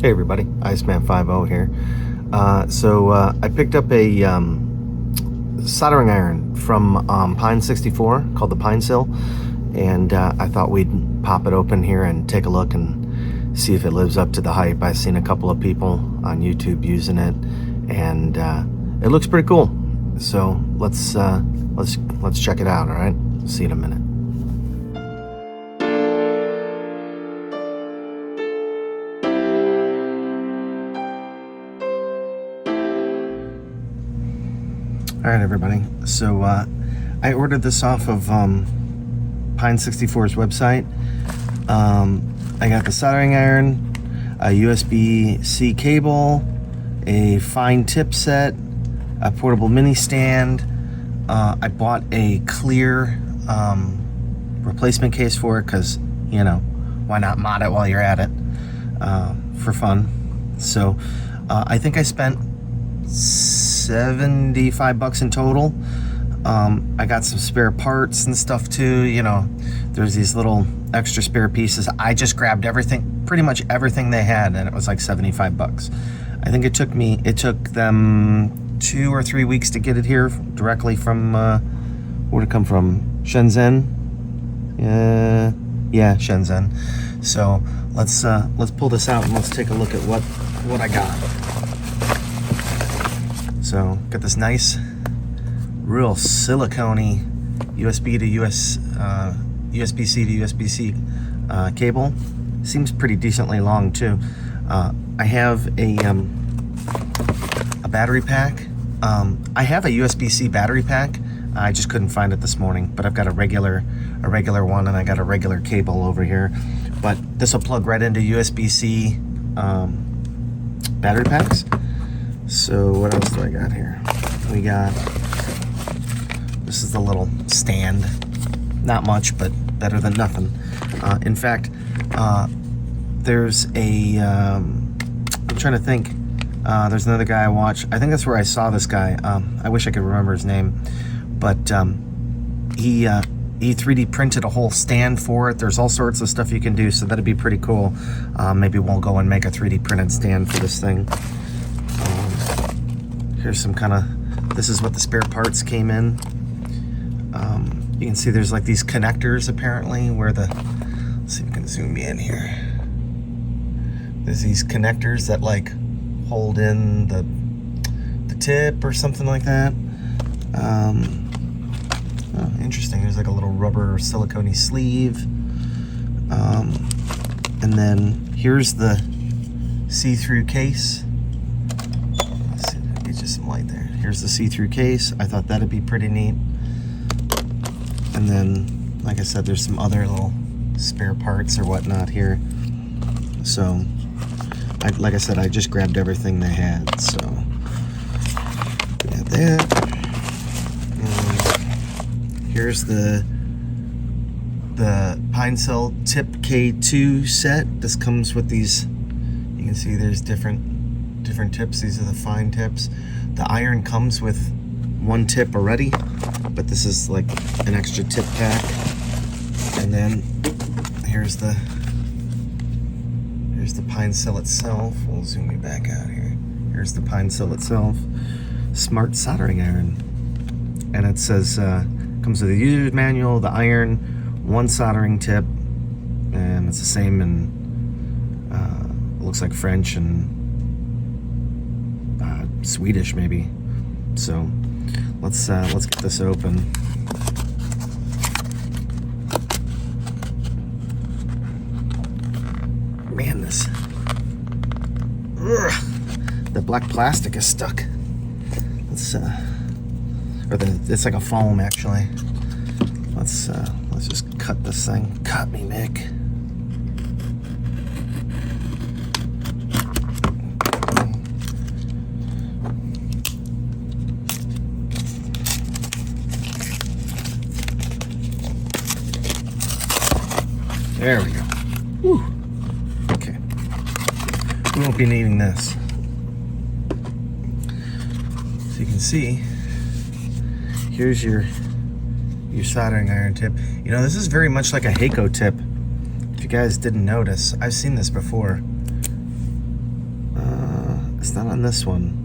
Hey everybody, Iceman50 here. I picked up a soldering iron from Pine64 called the Pinecil, and I thought we'd pop it open here and take a look and see if it lives up to the hype. I've seen a couple of people on YouTube using it, and it looks pretty cool. So let's check it out. All right, see you in a minute. Alright everybody, so I ordered this off of Pine64's website. I got the soldering iron, a USB-C cable, a fine tip set, a portable mini stand. I bought a clear replacement case for it because, you know, why not mod it while you're at it for fun. So I think I spent $75 in total. I got some spare parts and stuff too. You know, there's these little extra spare pieces. I just grabbed everything, pretty much everything they had, and it was like $75. I think it took them 2 or 3 weeks to get it here directly from where'd it come from? Shenzhen. Yeah, Shenzhen. So let's pull this out and let's take a look at what I got. So got this nice, real silicone-y USB to USB-C to USB-C cable. Seems pretty decently long too. I have a battery pack. I have a USB-C battery pack. I just couldn't find it this morning, but I've got a regular one, and I got a regular cable over here. But this will plug right into USB-C battery packs. So what else do I got here? This is the little stand. Not much, but better than nothing. In fact, there's I'm trying to think. There's another guy I watch. I think that's where I saw this guy. I wish I could remember his name, but he 3D printed a whole stand for it. There's all sorts of stuff you can do, so that'd be pretty cool. Maybe we'll go and make a 3D printed stand for this thing. Here's some this is what the spare parts came in. You can see there's like these connectors apparently where let's see if we can zoom in here. There's these connectors that like hold in the tip or something like that. Oh, interesting. There's like a little rubber silicone sleeve. And then here's the see-through case. Let's see if I can get you some light there. Here's the see-through case. I thought that'd be pretty neat. And then, like I said, there's some other little spare parts or whatnot here. So, like I said, I just grabbed everything they had. So, we got that. Here's the Pinecil Tip K2 set. This comes with these. You can see there's different tips. These are the fine tips. The iron comes with one tip already, but this is like an extra tip pack. And then here's the Pinecil itself. We'll zoom you back out here. Here's the Pinecil itself. Smart soldering iron. And it says comes with a user's manual, the iron, one soldering tip, and it's the same in it looks like French and Swedish maybe. So let's get this open. Man, the black plastic is stuck. It's like a foam actually. Let's just cut this thing. Cut me, Mick. There we go. Whew. Okay. We won't be needing this. So you can see, here's your soldering iron tip. You know, this is very much like a Heiko tip. If you guys didn't notice, I've seen this before. It's not on this one.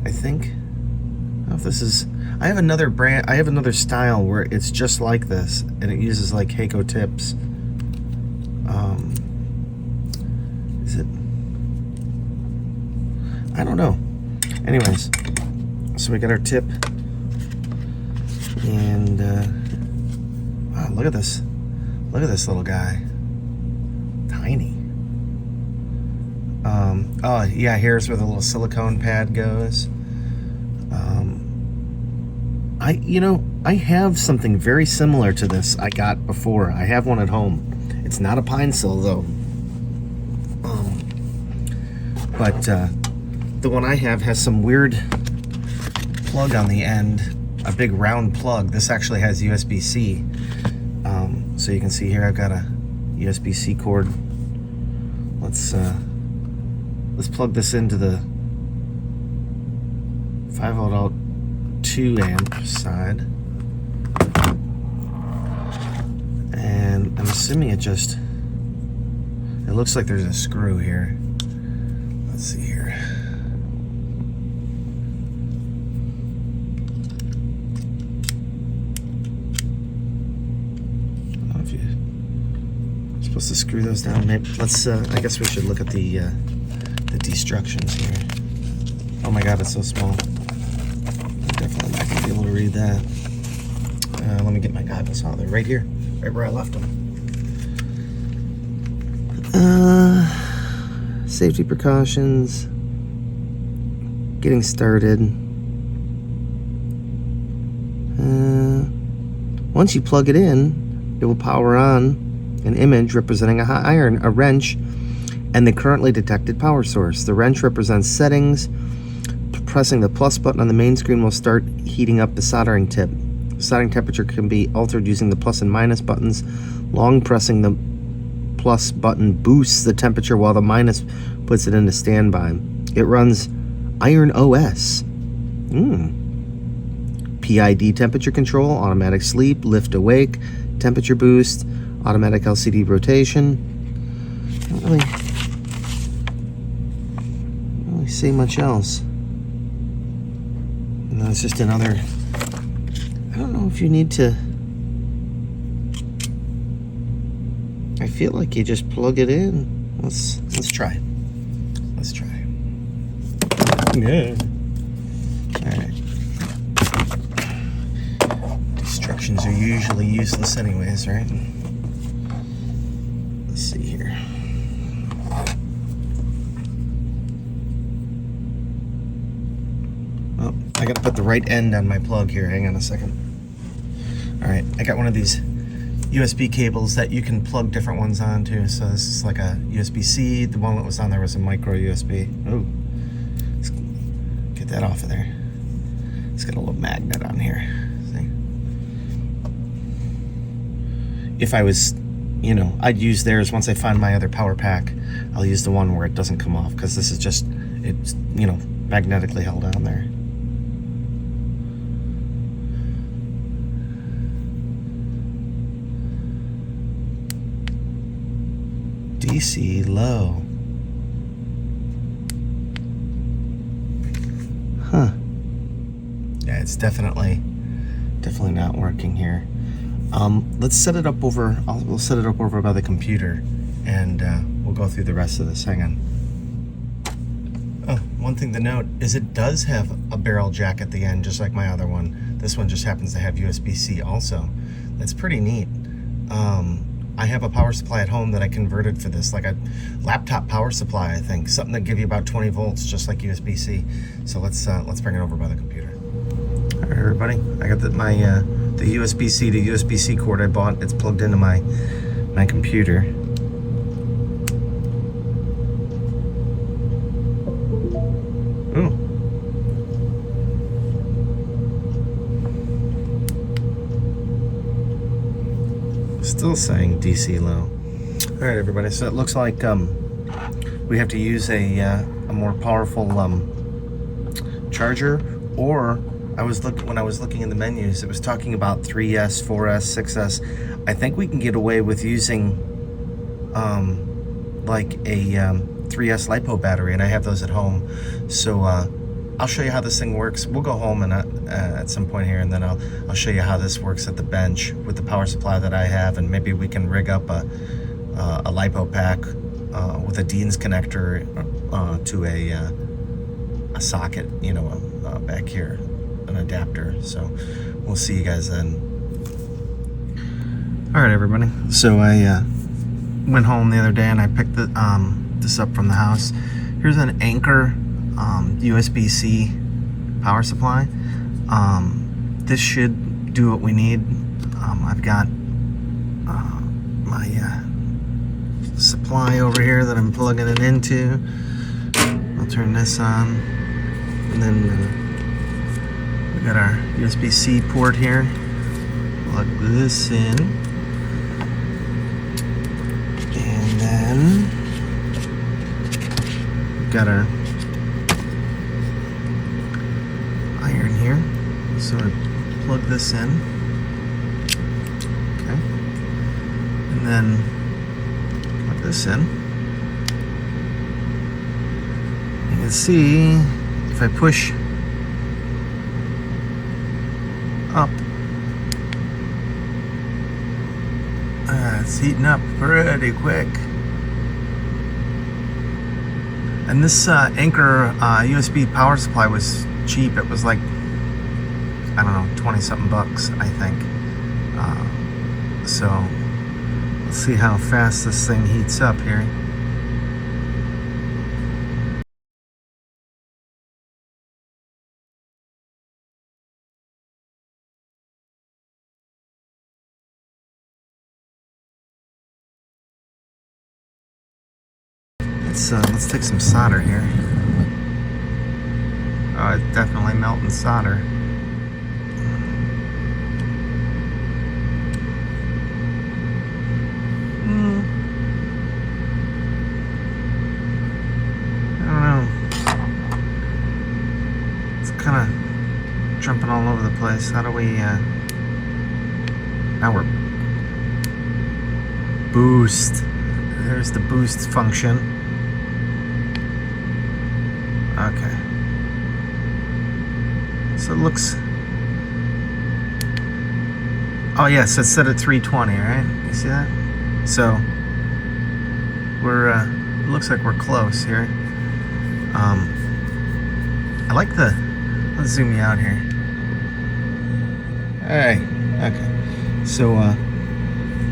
I think. I don't know if this is. I have another brand. I have another style where it's just like this, and it uses like Heiko tips. Is it? I don't know. Anyways, so we got our tip, and wow, look at this. Look at this little guy. Tiny. Oh yeah, here's where the little silicone pad goes. I have something very similar to this I got before. I have one at home. It's not a Pinecil though. But the one I have has some weird plug on the end, a big round plug. This actually has USB-C. So you can see here I've got a USB-C cord. Let's plug this into the 5-volt out 2 amp side, and I'm assuming it looks like there's a screw here. Let's see here. I don't know if you're supposed to screw those down. Maybe let's. I guess we should look at the destructions here. Oh my God, it's so small. Definitely not gonna be able to read that. Let me get my goggles out. They're right here, right where I left them. Safety precautions. Getting started. Once you plug it in, it will power on an image representing a hot iron, a wrench, and the currently detected power source. The wrench represents settings. Pressing the plus button on the main screen will start heating up the soldering tip. The soldering temperature can be altered using the plus and minus buttons. Long pressing the plus button boosts the temperature while the minus puts it into standby. It runs Iron OS. PID temperature control, automatic sleep, lift awake, temperature boost, automatic LCD rotation. Don't really see much else. And then it's just another. I don't know if you need to. I feel like you just plug it in. Let's try. Let's try. Yeah. All right. Instructions are usually useless, anyways, right? Let's see here. Oh, I gotta put the right end on my plug here. Hang on a second. All right, I got one of these USB cables that you can plug different ones onto. So this is like a USB-C. The one that was on there was a micro USB. Oh, let's get that off of there. It's got a little magnet on here. See? If I was, I'd use theirs once I find my other power pack. I'll use the one where it doesn't come off, because this is just, it's, magnetically held on there. DC low. Huh. Yeah, it's definitely not working here. Let's set it up over. We'll set it up over by the computer, and we'll go through the rest of this. Hang on. Oh, one thing to note is it does have a barrel jack at the end, just like my other one. This one just happens to have USB-C also. That's pretty neat. I have a power supply at home that I converted for this, like a laptop power supply, I think. Something that give you about 20 volts, just like USB-C. So let's bring it over by the computer. All right, everybody. I got the USB-C to USB-C cord I bought. It's plugged into my computer. Ooh. Still saying DC low. All right, everybody. So it looks like we have to use a more powerful charger. Or when I was looking in the menus, it was talking about 3S, 4S, 6S. I think we can get away with using like a 3S lipo battery, and I have those at home. So I'll show you how this thing works. We'll go home and at some point here, and then I'll show you how this works at the bench with the power supply that I have, and maybe we can rig up a lipo pack with a Dean's connector to a socket, you know, back here, an adapter. So we'll see you guys then. All right, everybody. So I went home the other day and I picked this up from the house. Here's an Anker USB-C power supply. This should do what we need. I've got my supply over here that I'm plugging it into. I'll turn this on, and then we got our USB-C port here. Plug this in, and then we've got our iron here. So I plug this in, okay, and then plug this in. You can see if I push up, it's heating up pretty quick. And this Anker USB power supply was cheap. It was like, I don't know, 20 something bucks, I think. So let's see how fast this thing heats up here. Let's take some solder here. Oh, it's definitely melting solder. I don't know. It's kind of jumping all over the place. How do we, now we're boost. There's the boost function. Okay. So it looks, oh yes, it's set at 320, right? You see that? So we're it looks like we're close here. I like the, let's zoom you out here. Hey, okay. So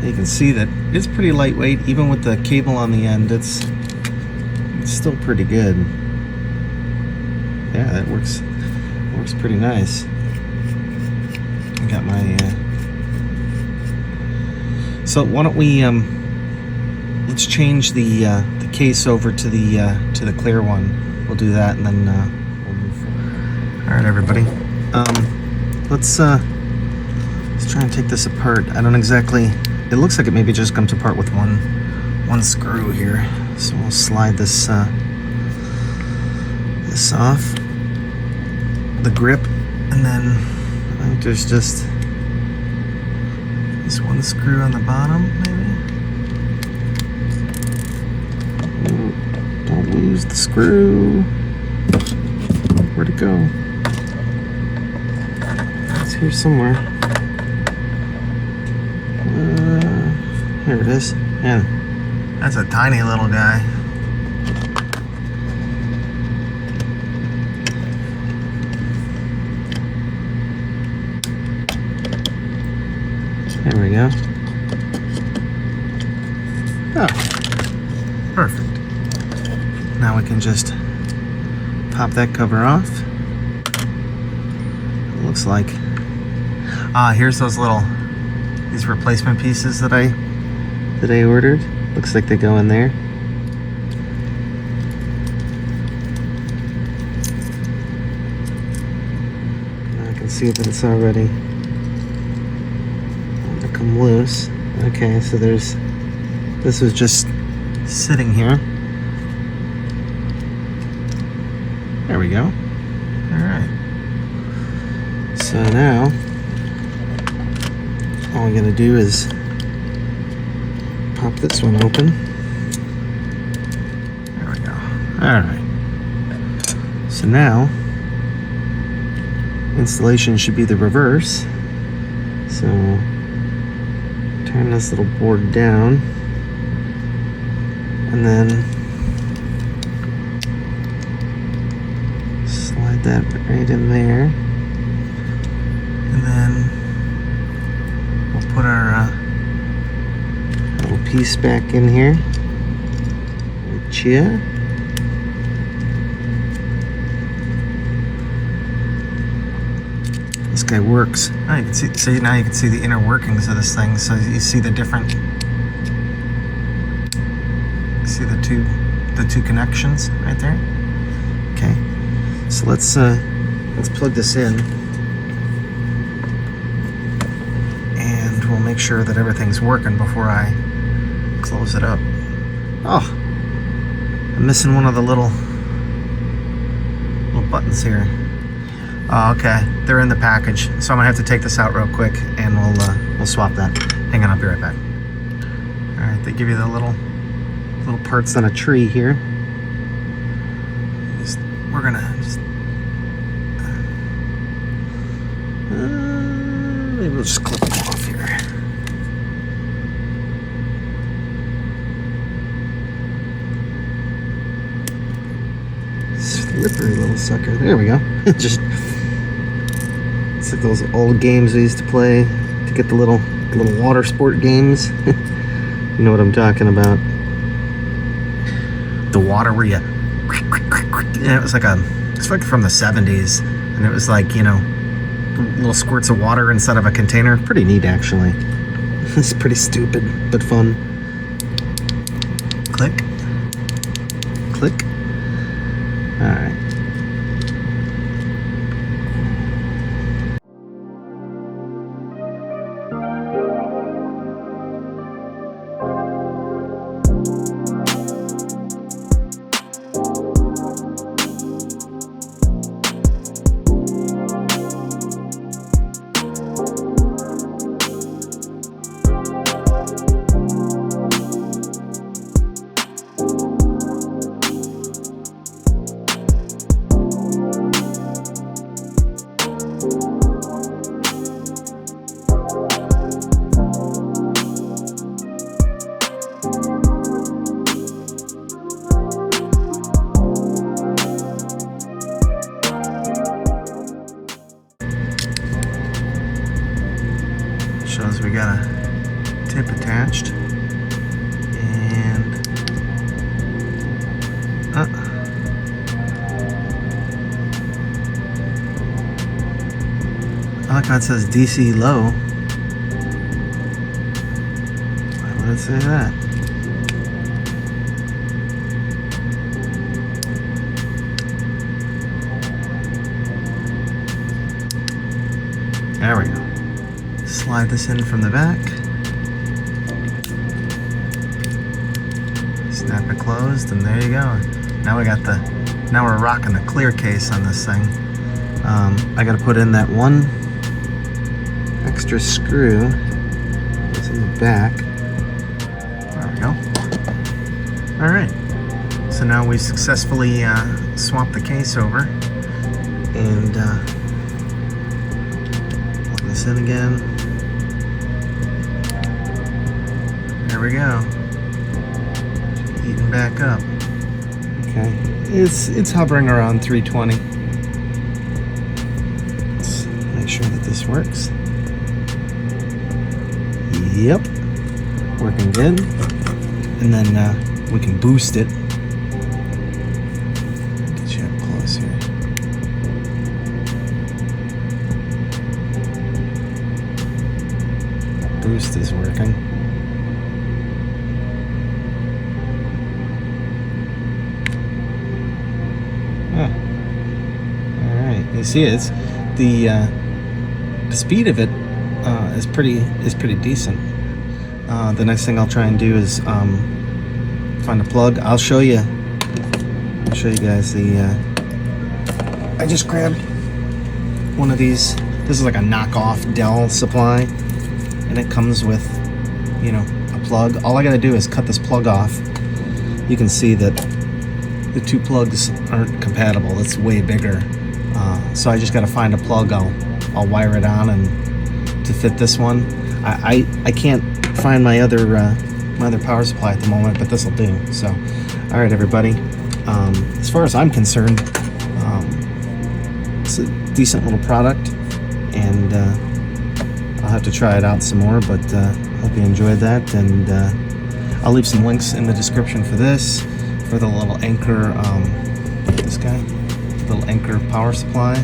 you can see that it's pretty lightweight, even with the cable on the end. It's still pretty good. Yeah, that works pretty nice. I got my so why don't we let's change the case over to the clear one. We'll do that, and then we'll move forward. All right, everybody. Let's try and take this apart. I don't exactly, it looks like it maybe just comes apart with one screw here. So we'll slide this off the grip, and then I think there's just this one screw on the bottom, maybe. Ooh, don't lose the screw. Where'd it go? It's here somewhere. Here it is. Yeah, that's a tiny little guy. There we go. Oh, perfect. Now we can just pop that cover off. It looks like, here's those these replacement pieces that I ordered. Looks like they go in there. I can see that it's already come loose. Okay, so this was just sitting here. There we go. All right. So now all I'm gonna do is pop this one open. Alright. So now, installation should be the reverse. So, turn this little board down. And then slide that right in there. And then we'll put our little piece back in here. Chia. This guy works. Oh, you can see now you can see the inner workings of this thing. So you see the different. See the two connections right there. Okay. So let's plug this in, and we'll make sure that everything's working before I close it up. Oh, I'm missing one of the little buttons here. Oh, okay, they're in the package, so I'm gonna have to take this out real quick, and we'll swap that. Hang on, I'll be right back. All right, they give you the little parts on a tree here. We're gonna just maybe we'll just clip them off here. Slippery little sucker. There we go. Just it's like those old games we used to play to get the little water sport games. You know what I'm talking about. The water where you, and it was like from the 70s, and it was like, you know, little squirts of water inside of a container. Pretty neat, actually. It's pretty stupid but fun. Click, click. All right. Shows we got a tip attached, and I like how it says DC low. Why would it say that? There we go. Slide this in from the back. Snap it closed, and there you go. Now we're rocking the clear case on this thing. I gotta put in that one extra screw that's in the back. There we go. All right. So now we successfully swapped the case over, and plug this in again. There we go. Heating back up. Okay, it's hovering around 320. Let's make sure that this works. Yep, working good. And then we can boost it. Get you up close here. Boost is working. You see, it's the speed of it is pretty decent. The next thing I'll try and do is find a plug. I'll show you guys the. I just grabbed one of these. This is like a knockoff Dell supply, and it comes with, you know, a plug. All I gotta do is cut this plug off. You can see that the two plugs aren't compatible. It's way bigger. So I just got to find a plug. I'll wire it on and to fit this one. I can't find my other power supply at the moment, but this will do. So, all right, everybody. As far as I'm concerned, it's a decent little product, and I'll have to try it out some more. But hope you enjoyed that, and I'll leave some links in the description for this, for the little Anker, this guy, little Anker power supply.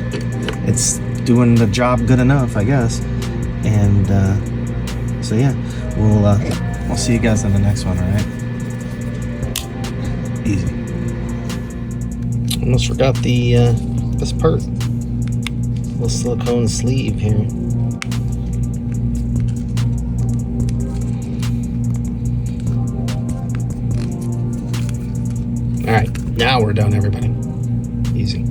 It's doing the job good enough, I guess. And so yeah, we'll see you guys in the next one. All right, easy. Almost forgot the this part, little silicone sleeve here. All right, now we're done, everybody. Easy.